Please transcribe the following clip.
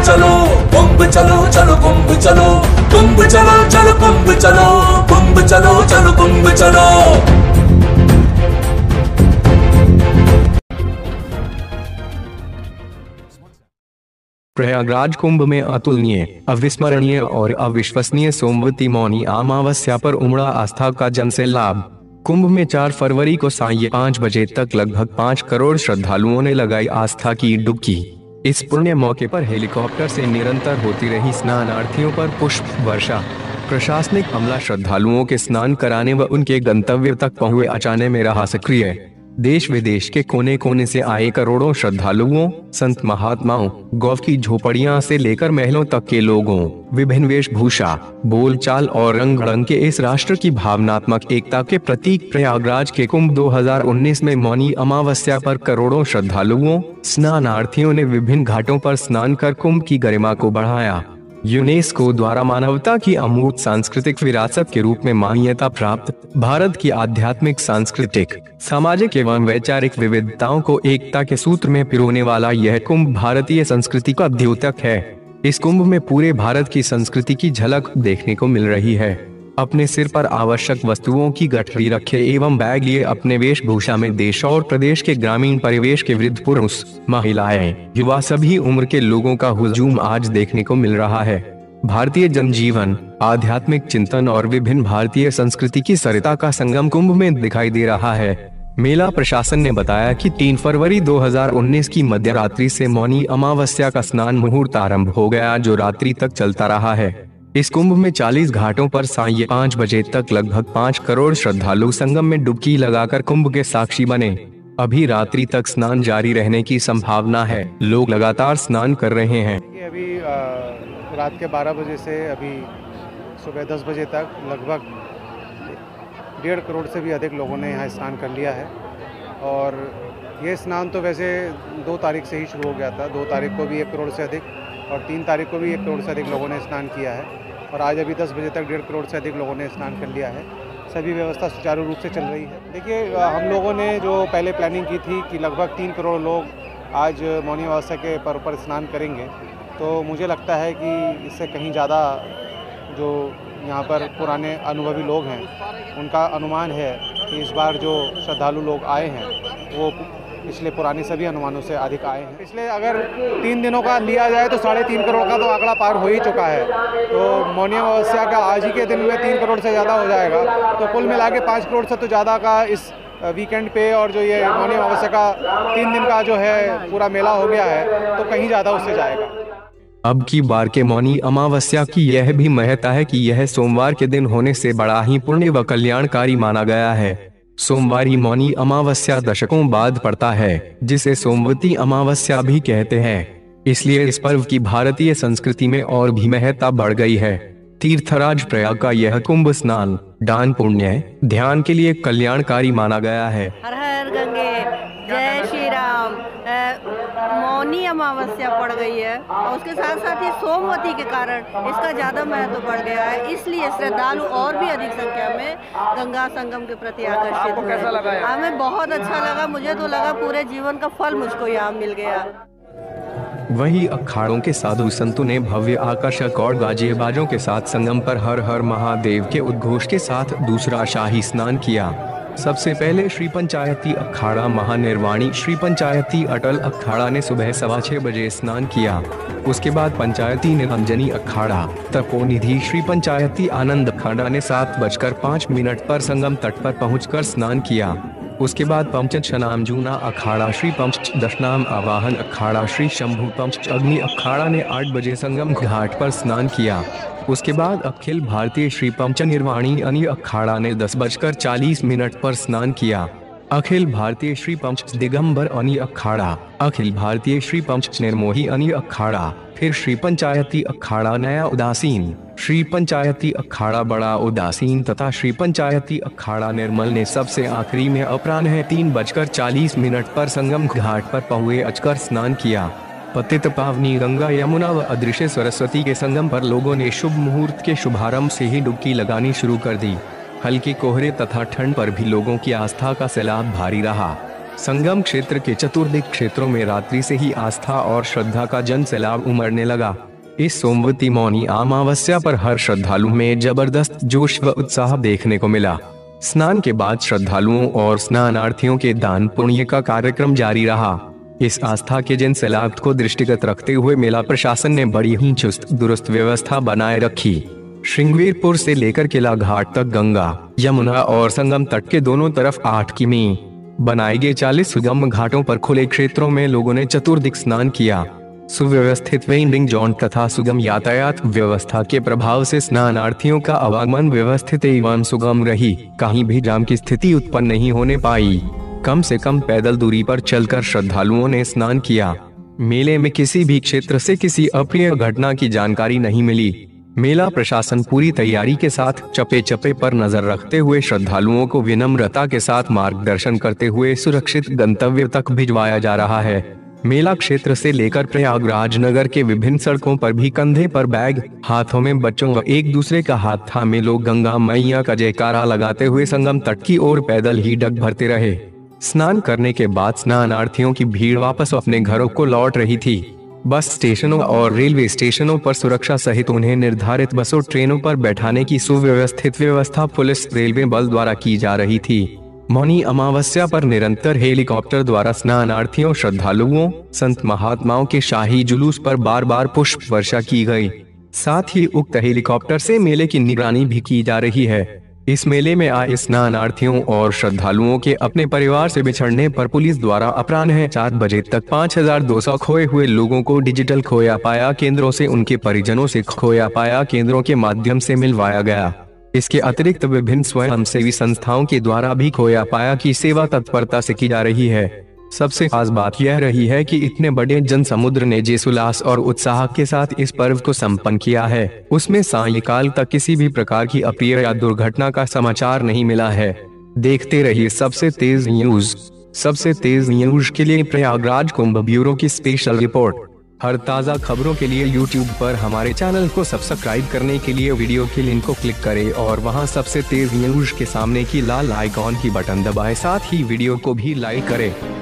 चलो, कुंभ चलो चलो कुंभ चलो, कुंभ चलो चलो कुंभ चलो, कुंभ चलो चलो कुंभ चलो। प्रयागराज कुंभ में अतुलनीय, अविस्मरणीय और अविश्वसनीय सोमवती मौनी अमावस्या पर उमड़ा आस्था का जनसैलाब। कुंभ में 4 फरवरी को सायं 5 बजे तक लगभग 5 करोड़ श्रद्धालुओं ने लगाई आस्था की डुबकी। इस पुण्य मौके पर हेलीकॉप्टर से निरंतर होती रही स्नानार्थियों पर पुष्प वर्षा। प्रशासनिक अमला श्रद्धालुओं के स्नान कराने व उनके गंतव्य तक पहुंचाने में रहा सक्रिय। देश विदेश के कोने कोने से आए करोड़ों श्रद्धालुओं, संत महात्माओं, गौ की झोपड़ियां से लेकर महलों तक के लोगों, विभिन्न वेशभूषा, बोलचाल और रंग रंग के इस राष्ट्र की भावनात्मक एकता के प्रतीक प्रयागराज के कुंभ 2019 में मौनी अमावस्या पर करोड़ों श्रद्धालुओं, स्नानार्थियों ने विभिन्न घाटों पर स्नान कर कुंभ की गरिमा को बढ़ाया। यूनेस्को द्वारा मानवता की अमूर्त सांस्कृतिक विरासत के रूप में मान्यता प्राप्त भारत की आध्यात्मिक, सांस्कृतिक, सामाजिक एवं वैचारिक विविधताओं को एकता के सूत्र में पिरोने वाला यह कुंभ भारतीय संस्कृति का द्योतक है। इस कुंभ में पूरे भारत की संस्कृति की झलक देखने को मिल रही है। अपने सिर पर आवश्यक वस्तुओं की गठरी रखे एवं बैग लिए अपने वेशभूषा में देश और प्रदेश के ग्रामीण परिवेश के वृद्ध पुरुष, महिलाएं, युवा, सभी उम्र के लोगों का हुजूम आज देखने को मिल रहा है। भारतीय जनजीवन, आध्यात्मिक चिंतन और विभिन्न भारतीय संस्कृति की सरिता का संगम कुंभ में दिखाई दे रहा है। मेला प्रशासन ने बताया कि 3 फरवरी 2019 की मध्य रात्रि से मौनी अमावस्या का स्नान मुहूर्त आरंभ हो गया, जो रात्रि तक चलता रहा है। इस कुंभ में 40 घाटों पर सायं 5 बजे तक लगभग 5 करोड़ श्रद्धालु संगम में डुबकी लगाकर कुंभ के साक्षी बने। अभी रात्रि तक स्नान जारी रहने की संभावना है। लोग लगातार स्नान कर रहे हैं। अभी रात के 12 बजे से अभी सुबह 10 बजे तक लगभग 1.5 करोड़ से भी अधिक लोगों ने यहाँ स्नान कर लिया है। और ये स्नान तो वैसे 2 तारीख से ही शुरू हो गया था। 2 तारीख को भी 1 करोड़ से अधिक और 3 तारीख को भी 1 करोड़ से अधिक लोगों ने स्नान किया है। और आज अभी 10 बजे तक 1.5 करोड़ से अधिक लोगों ने स्नान कर लिया है। सभी व्यवस्था सुचारू रूप से चल रही है। देखिए, हम लोगों ने जो पहले प्लानिंग की थी कि लगभग 3 करोड़ लोग आज मौनी अमावस्या के पर्व पर स्नान करेंगे, तो मुझे लगता है कि इससे कहीं ज़्यादा जो यहाँ पर पुराने अनुभवी लोग हैं, उनका अनुमान है कि इस बार जो श्रद्धालु लोग आए हैं वो पिछले पुराने सभी अनुमानों से अधिक आए हैं। पिछले अगर 3 दिनों का लिया जाए तो 3.5 करोड़ का तो आंकड़ा पार हो ही चुका है। तो मौनी अमावस्या का आज ही के दिन में 3 करोड़ से ज़्यादा हो जाएगा। तो कुल मिला के 5 करोड़ से तो ज़्यादा का इस वीकेंड पे और जो ये मौनी अमावस्या का 3 दिन का जो है पूरा मेला हो गया है, तो कहीं ज़्यादा उससे जाएगा। अब की बार के मौनी अमावस्या की यह भी महत्ता है कि यह सोमवार के दिन होने से बड़ा ही पुण्य व कल्याणकारी माना गया है। सोमवारी मौनी अमावस्या दशकों बाद पड़ता है, जिसे सोमवती अमावस्या भी कहते हैं। इसलिए इस पर्व की भारतीय संस्कृति में और भी महत्ता बढ़ गई है। तीर्थराज प्रयाग का यह कुंभ स्नान दान, पुण्य, ध्यान के लिए कल्याणकारी माना गया है। हर हर गंगे, जय श्री राम। मौनी अमावस्या पड़ गई है और उसके साथ साथ ही सोमवती के कारण इसका ज़्यादा महत्व बढ़ गया है। इसलिए श्रद्धालु और भी अधिक संख्या में गंगा संगम के प्रति आकर्षित हुए। हमें बहुत अच्छा लगा। मुझे तो लगा पूरे जीवन का फल मुझको यहाँ मिल गया। वहीं अखाड़ों के साधु संतों ने भव्य, आकर्षक और गाजे बाजों के साथ संगम पर हर हर महादेव के उद्घोष के साथ दूसरा शाही स्नान किया। सबसे पहले श्री पंचायती अखाड़ा महानिर्वाणी श्री पंचायती अटल अखाड़ा ने सुबह 6:15 बजे स्नान किया। उसके बाद पंचायती निरंजनी अखाड़ा तपोनिधि श्री पंचायती आनंद अखाड़ा ने 7:05 पर संगम तट पर पहुंचकर स्नान किया। उसके बाद पंचच नामजूना अखाड़ा श्री पंच दशनाम आवाहन अखाड़ा श्री शंभु पंच अग्नि अखाड़ा ने 8 बजे संगम घाट पर स्नान किया। उसके बाद अखिल भारतीय श्री पंच निर्वाणी अनि अखाड़ा ने 10:40 पर स्नान किया। अखिल भारतीय श्री पंच दिगंबर अनि अखाड़ा, अखिल भारतीय श्री पंच निर्मोही अनि अखाड़ा, फिर श्री पंचायती अखाड़ा नया उदासीन, श्री पंचायती अखाड़ा बड़ा उदासीन तथा श्री पंचायती अखाड़ा निर्मल ने सबसे आखिरी में अपराह्न 3:40 पर संगम घाट पर पहुए अचकर स्नान किया। पतित पावनी गंगा यमुना व अदृश्य सरस्वती के संगम पर लोगों ने शुभ मुहूर्त के शुभारंभ से ही डुबकी लगानी शुरू कर दी। हल्के कोहरे तथा ठंड पर भी लोगों की आस्था का सैलाब भारी रहा। संगम क्षेत्र के चतुर्दिक क्षेत्रों में रात्रि से ही आस्था और श्रद्धा का जन सैलाब उमड़ने लगा। इस सोमवती मौनी अमावस्या पर हर श्रद्धालु में जबरदस्त जोश व उत्साह देखने को मिला। स्नान के बाद श्रद्धालुओं और स्नानार्थियों के दान पुण्य का कार्यक्रम जारी रहा। इस आस्था के जन सैलाब को दृष्टिगत रखते हुए मेला प्रशासन ने बड़ी ही चुस्त दुरुस्त व्यवस्था बनाए रखी। श्रृंगवीरपुर से लेकर किला घाट तक गंगा, यमुना और संगम तट के दोनों तरफ 8 किमी बनाए गए 40 सुगम घाटों पर खुले क्षेत्रों में लोगों ने चतुर्दिक स्नान किया। सुव्यवस्थित वेंडिंग जोन तथा सुगम यातायात व्यवस्था के प्रभाव से स्नानार्थियों का आवागमन व्यवस्थित एवं सुगम रही। कहीं भी जाम की स्थिति उत्पन्न नहीं होने पाई। कम से कम पैदल दूरी पर चलकर श्रद्धालुओं ने स्नान किया। मेले में किसी भी क्षेत्र से किसी अप्रिय घटना की जानकारी नहीं मिली। मेला प्रशासन पूरी तैयारी के साथ चप्पे चप्पे पर नजर रखते हुए श्रद्धालुओं को विनम्रता के साथ मार्गदर्शन करते हुए सुरक्षित गंतव्य तक भिजवाया जा रहा है। मेला क्षेत्र से लेकर प्रयागराज नगर के विभिन्न सड़कों पर भी कंधे पर बैग, हाथों में बच्चों व एक दूसरे का हाथ थामे लोग गंगा मैया का जयकारा लगाते हुए संगम तट की ओर पैदल ही डग भरते रहे। स्नान करने के बाद स्नानार्थियों की भीड़ वापस अपने घरों को लौट रही थी। बस स्टेशनों और रेलवे स्टेशनों पर सुरक्षा सहित उन्हें निर्धारित बसों ट्रेनों पर बैठाने की सुव्यवस्थित व्यवस्था पुलिस रेलवे बल द्वारा की जा रही थी। मौनी अमावस्या पर निरंतर हेलीकॉप्टर द्वारा स्नानार्थियों, श्रद्धालुओं, संत महात्माओं के शाही जुलूस पर बार बार पुष्प वर्षा की गई। साथ ही उक्त हेलीकॉप्टर से मेले की निगरानी भी की जा रही है। इस मेले में आए स्नानार्थियों और श्रद्धालुओं के अपने परिवार से बिछड़ने पर पुलिस द्वारा अपराह्न 4 बजे तक 5200 खोए हुए लोगों को डिजिटल खोया पाया केंद्रों से उनके परिजनों से खोया पाया केंद्रों के माध्यम से मिलवाया गया। इसके अतिरिक्त विभिन्न स्वयंसेवी संस्थाओं के द्वारा भी खोया पाया की सेवा तत्परता से की जा रही है। सबसे खास बात यह रही है कि इतने बड़े जन समुद्र ने जिस उल्लास और उत्साह के साथ इस पर्व को संपन्न किया है, उसमें सायंकाल तक किसी भी प्रकार की अप्रिय या दुर्घटना का समाचार नहीं मिला है। देखते रहिए सबसे तेज न्यूज। सबसे तेज न्यूज के लिए प्रयागराज कुंभ ब्यूरो की स्पेशल रिपोर्ट। हर ताज़ा खबरों के लिए YouTube पर हमारे चैनल को सब्सक्राइब करने के लिए वीडियो के लिंक को क्लिक करें और वहां सबसे तेज न्यूज के सामने की लाल आइकॉन की बटन दबाएं। साथ ही वीडियो को भी लाइक करें।